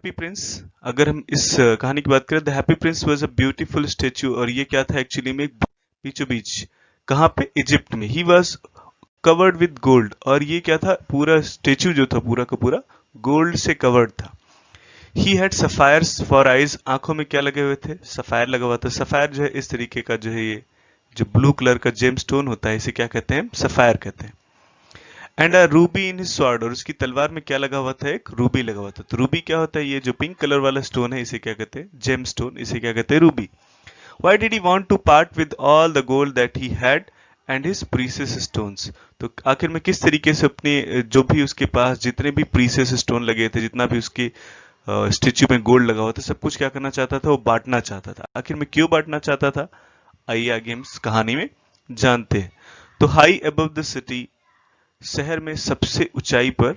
Happy Prince, अगर हम इस कहानी की बात करें, the happy Prince was a beautiful statue, और ये क्या था एक्चुअली में, बीचों बीच, कहाँ पे, इजिप्ट में। He was covered with gold, और ये क्या था, पूरा स्टेच्यू जो था पूरा का पूरा गोल्ड से कवर्ड था। He had sapphires for eyes, आंखों में क्या लगे हुए थे, सफायर लगा हुआ था। सफायर जो है इस तरीके का जो है, ये जो ब्लू कलर का जेम स्टोन होता है, इसे क्या कहते हैं, सफायर कहते हैं। And a Ruby in his sword, और उसकी तलवार में क्या लगा हुआ था, एक रूबी लगा हुआ था। तो रूबी क्या होता है, ये जो पिंक कलर वाला स्टोन है, इसे क्या कहते हैं, जेम स्टोन, इसे क्या कहते हैं, ruby. Why did he want to part with all the gold that he had and his precious stones, तो आखिर में किस तरीके से अपने जो भी उसके पास जितने भी प्रीसियस स्टोन लगे थे, जितना भी उसके स्टेच्यू में गोल्ड लगा हुआ था, सब कुछ क्या करना चाहता था, वो बांटना चाहता था। आखिर में क्यों बांटना चाहता था, आइए आगे हम इस कहानी में जानते हैं। तो हाई अबव द सिटी, शहर में सबसे ऊंचाई पर,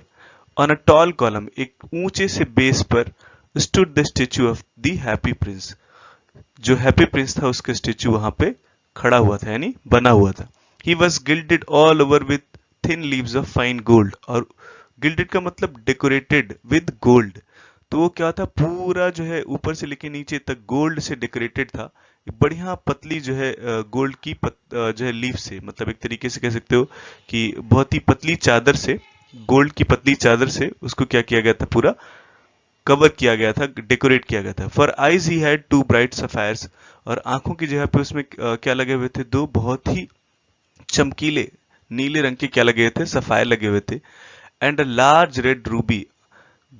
ऑन अ टॉल कॉलम, एक ऊंचे से बेस पर, stood the statue of the happy Prince, जो हैप्पी प्रिंस था उसका स्टेच्यू वहां पे खड़ा हुआ था, यानी बना हुआ था। He was gilded all over with thin leaves of fine gold, और गिल्डेड का मतलब डेकोरेटेड विद गोल्ड। तो वो क्या था, पूरा जो है ऊपर से लेके नीचे तक गोल्ड से डेकोरेटेड था। बढ़िया पतली जो है गोल्ड की जो है लीफ से, मतलब एक तरीके से कह सकते हो कि बहुत ही पतली चादर से, गोल्ड की पतली चादर से उसको क्या किया गया था, पूरा कवर किया गया था, डेकोरेट किया गया था। For eyes he had two bright sapphires, और आंखों की जगह पे उसमें क्या लगे हुए थे, दो बहुत ही चमकीले नीले रंग के क्या लगे हुए थे, सफायर लगे हुए थे। And a large red Ruby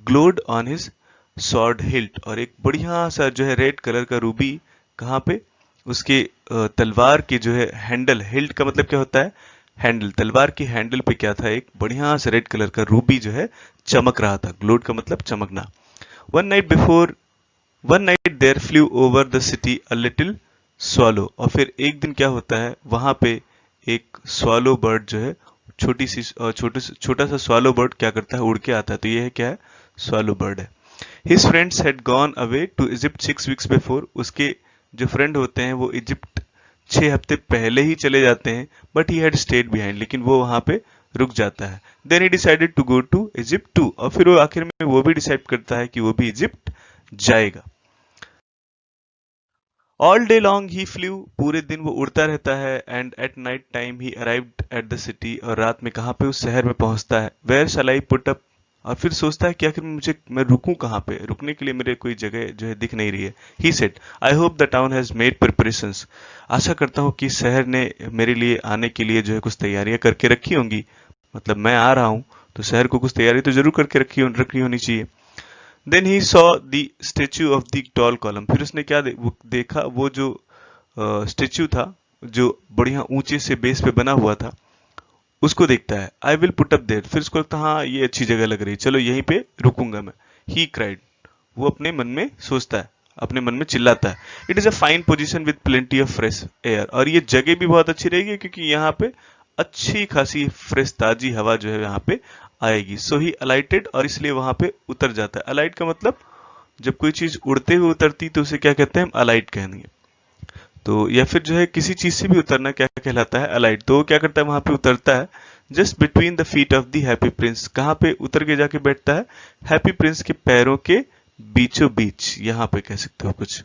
glowed on his sword hilt, और एक बढ़िया सा जो है रेड कलर का रूबी कहाँ पे, उसके तलवार के जो है हैंडल, हिल्ट का मतलब क्या होता है, हैंडल, तलवार की हैंडल पे क्या था, एक बढ़िया सा रेड कलर का रूबी जो है चमक रहा था। ग्लोड का मतलब चमकना। One night before one night there flew over the city a little swallow, और फिर एक दिन क्या होता है, वहां पे एक स्वॉलो बर्ड जो है, छोटी सी छोटा सा स्वॉलो बर्ड क्या करता है, उड़ के आता है। तो ये है क्या है, स्वॉलो बर्ड है। His friends had gone away to Egypt 6 weeks before, उसके जो फ्रेंड होते हैं वो इजिप्ट 6 हफ्ते पहले ही चले जाते हैं। But he had stayed behind, लेकिन वो वहां पे रुक जाता है। Then he decided to go to Egypt too, और फिर वो आखिर में वो भी डिसाइड करता है कि वो भी इजिप्ट जाएगा। ऑल डे लॉन्ग ही फ्लू, पूरे दिन वो उड़ता रहता है। And at night time he arrived at the city, और रात में कहाँ पे, उस शहर में पहुंचता है। Where shall I put up, और फिर सोचता है कि आखिर मैं रुकूं कहाँ पे, रुकने के लिए मेरे कोई जगह जो है दिख नहीं रही है। He said I hope the town has made preparations, आशा करता हूँ कि शहर ने मेरे लिए आने के लिए जो है कुछ तैयारियां करके रखी होंगी। मतलब मैं आ रहा हूँ तो शहर को कुछ तैयारी तो जरूर करके रखी होनी चाहिए। Then he saw the statue of the tall column, फिर उसने क्या देखा, वो जो स्टेच्यू था जो बढ़िया ऊंचे से बेस पे बना हुआ था, उसको देखता है। I will put up there, फिर उसको लगता है हाँ ये अच्छी जगह लग रही है, चलो यहीं पे रुकूंगा मैं। ही क्राइड, वो अपने मन में सोचता है, अपने मन में चिल्लाता है। It is a fine position with plenty of fresh air, और ये जगह भी बहुत अच्छी रहेगी क्योंकि यहाँ पे अच्छी खासी फ्रेश ताजी हवा जो है यहाँ पे आएगी। सो ही अलाइटेड, और इसलिए वहां पे उतर जाता है। अलाइट का मतलब जब कोई चीज उड़ते हुए उतरती तो उसे क्या कहते हैं, अलाइट कहेंगे। तो या फिर जो है किसी चीज से भी उतरना क्या कहलाता है, अलाइट। तो वो क्या करता है, वहां पे उतरता है just between the feet of the happy Prince, कहाँ पे उतर के जाके बैठता है, हैप्पी प्रिंस के पैरों के बीचों बीच, यहाँ पे कह सकते हो कुछ।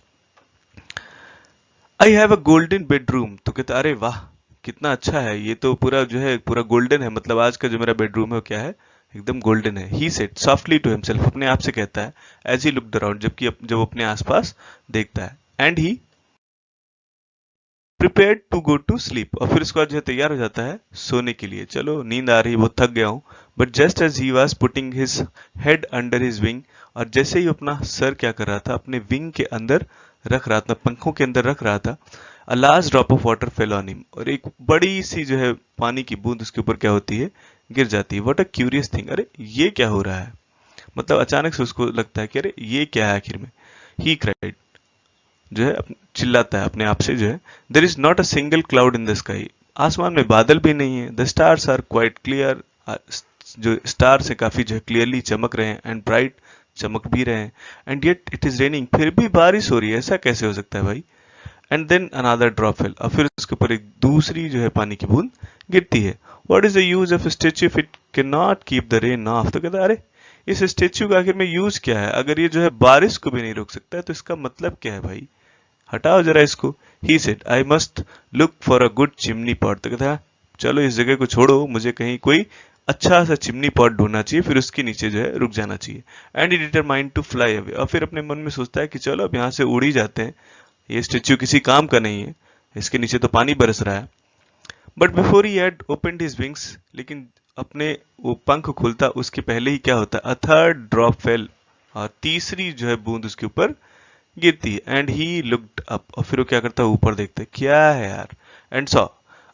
I have a golden bedroom, तो कहता अरे वाह कितना अच्छा है, ये तो पूरा जो है पूरा गोल्डन है, मतलब आज का जो मेरा बेडरूम है वो क्या है, एकदम गोल्डन है। He said softly to himself, अपने आप से कहता है, एज ही लुक्ड अराउंड, जबकि जब अपने आसपास देखता है। And he prepared to go to sleep, और फिर उसके बाद जो है तैयार हो जाता है सोने के लिए, चलो नींद आ रही है, बहुत थक गया हूँ। But just as he was putting his head under his wing, और जैसे ही अपना सर क्या कर रहा था, अपने विंग के अंदर रख रहा था, पंखों के अंदर रख रहा था, a large drop of water fell on him, और एक बड़ी सी जो है पानी की बूंद उसके ऊपर क्या होती है, गिर जाती है। व्हाट अ क्यूरियस थिंग, अरे ये क्या हो रहा है, मतलब अचानक से उसको लगता है कि अरे ये क्या है आखिर में। ही क्राइड, जो है चिल्लाता है अपने आप से, जो है there is not a single cloud in the sky, आसमान में बादल भी नहीं है। The stars are quite clear, जो स्टार्स है काफी जो है क्लियरली चमक रहे हैं, एंड ब्राइट, चमक भी रहे हैं। And yet it is raining, फिर भी बारिश हो रही है, ऐसा कैसे हो सकता है भाई। And then another drop fell, और फिर उसके ऊपर एक दूसरी जो है पानी की बूंद गिरती है। What is the use of statue if it can not keep the rain of, तो कहता है अरे इस स्टेच्यू का आखिर में यूज क्या है? अगर ये जो है बारिश को भी नहीं रोक सकता है तो इसका मतलब क्या है भाई? हटाओ जरा इसको। ही said I must look for a good chimney pot. तो कहता है चलो इस जगह को छोड़ो, मुझे कहीं कोई अच्छा सा चिमनी पॉट ढूंढना चाहिए, फिर उसके नीचे जो है रुक जाना चाहिए। And he determined to fly away. और फिर अपने मन में सोचता है कि चलो अब यहाँ से उड़ ही जाते हैं, ये स्टेच्यू किसी काम का नहीं है, इसके नीचे तो पानी बरस रहा है। But before he had opened his wings, लेकिन अपने वो पंख खुलता उसके पहले ही क्या होता है, अ थर्ड ड्रॉप फेल, और तीसरी जो है बूंद उसके ऊपर गिरती है। एंड ही लुक्ड अप, और फिर वो क्या करता है, ऊपर देखता है, क्या है यार। And saw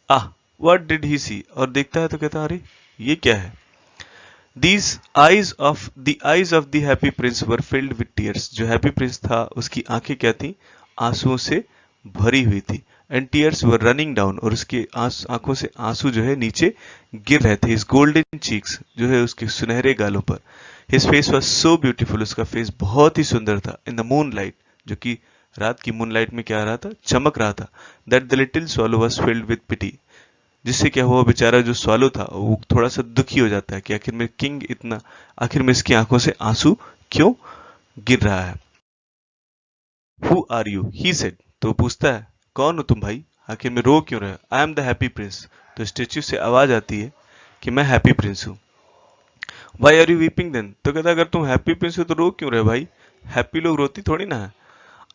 what did he see, और देखता है तो कहता है अरे ये क्या है। These eyes of the happy prince were filled with tears. जो हैप्पी प्रिंस था उसकी आंखें क्या थी, आंसुओं से भरी हुई थी। And tears were running down, और उसकी आंखों से आंसू जो है नीचे गिर रहे थे। हिज गोल्डन चीक्स, जो है उसके सुनहरे गालों पर। His face was so beautiful, उसका फेस बहुत ही सुंदर था। इन द मून लाइट, जो कि रात की मून लाइट में क्या आ रहा था, चमक रहा था। That the little swallow was filled with pity, जिससे क्या हुआ, बेचारा जो स्वालो था वो थोड़ा सा दुखी हो जाता है कि आखिर में किंग इतना, आखिर में इसकी आंखों से आंसू क्यों गिर रहा है। Who are you, he said, तो पूछता है कौन हो तुम भाई, आखिर में रो क्यों रहे हो। I am the happy prince. तो स्टेच्यू से आवाज आती है कि मैं हैप्पी प्रिंस हूँ। Why are you weeping then, तो कहता अगर तुम हैप्पी प्रिंस हो तो रो क्यों रहे भाई, हैप्पी लोग रोती थोड़ी ना है।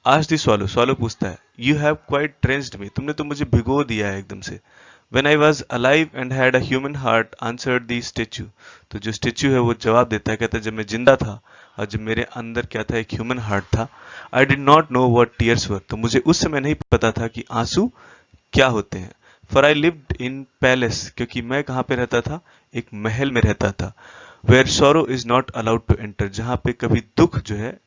आज दी स्वालो, स्वालो पूछता है यू हैव क्वाइट ट्रेंस्ड मी, तुमने तो मुझे भिगो दिया है एकदम से। When I was alive and had a human heart, answered the statue. तो जो स्टेच्यू है वो जवाब देता है, कहता है जब मैं जिंदा था और जब मेरे अंदर क्या था, एक ह्यूमन हार्ट था। I did not know what tears were. तो मुझे उस समय नहीं पता था कि आंसू क्या होते हैं। For I lived in palace, क्योंकि मैं कहाँ पे रहता था, एक महल में रहता था। Where sorrow is not allowed to enter, जहाँ पे कभी दुख जो है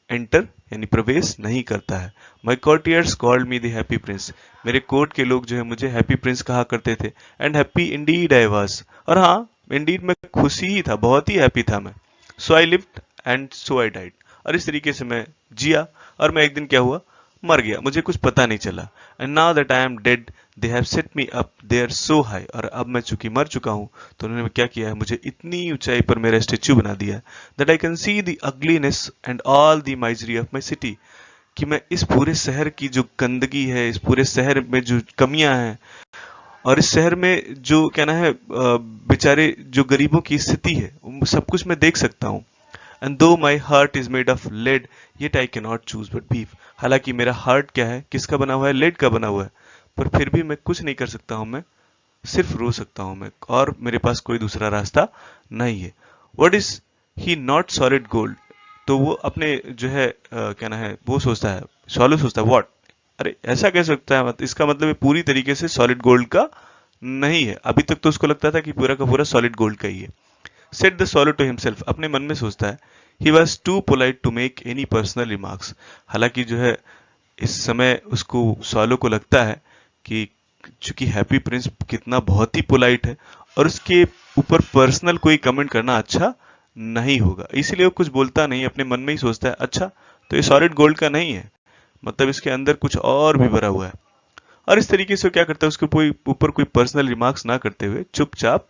एंटर यानी प्रवेश नहीं करता है। माई courtiers called me the happy Prince, मेरे कोर्ट के लोग जो है मुझे हैप्पी प्रिंस कहा करते थे। And happy Indeed I was, और हाँ इंडीड मैं खुशी ही था, बहुत ही हैप्पी था मैं। So I lived and so I died, और इस तरीके से मैं जिया और मैं एक दिन क्या हुआ, मर गया, मुझे कुछ पता नहीं चला। And now that I am dead they have set me up there so high, और अब मैं चूंकि मर चुका हूं तो उन्होंने क्या किया है, मुझे इतनी ऊंचाई पर मेरा स्टेच्यू बना दिया है, that I can see the ugliness and all the misery of my city, कि मैं इस पूरे शहर की जो गंदगी है, इस पूरे शहर में जो कमियां हैं, और इस शहर में जो कहना है बेचारे जो गरीबों की स्थिति है, वो सब कुछ मैं देख सकता हूँ। And though my heart is made of lead yet I can not choose but weep, हालांकि मेरा हार्ट क्या है, किसका बना हुआ है, लेड का बना हुआ है, पर फिर भी मैं कुछ नहीं कर सकता हूं, मैं सिर्फ रो सकता हूं मैं, और मेरे पास कोई दूसरा रास्ता नहीं है। What is he not solid gold, तो वो अपने जो है कहना है वो सोचता है, सॉलिड सोचता है व्हाट, अरे ऐसा कह सकता है, इसका मतलब ये पूरी तरीके से सॉलिड गोल्ड का नहीं है। अभी तक तो उसको लगता था कि पूरा का पूरा सॉलिड गोल्ड का ही है। Said the swallow to himself, अपने मन में सोचता है, he was too polite to make any personal remarks, हालांकि जो है इस समय उसको सॉलो को लगता है कि चूंकि हैप्पी प्रिंस कितना बहुत ही पोलाइट है और उसके ऊपर पर्सनल कोई कमेंट करना अच्छा नहीं होगा, इसीलिए वो कुछ बोलता नहीं, अपने मन में ही सोचता है अच्छा तो ये सॉलिड गोल्ड का नहीं है, मतलब इसके अंदर कुछ और भी भरा हुआ है। और इस तरीके से क्या करता है, उसके ऊपर कोई पर्सनल रिमार्क्स ना करते हुए चुपचाप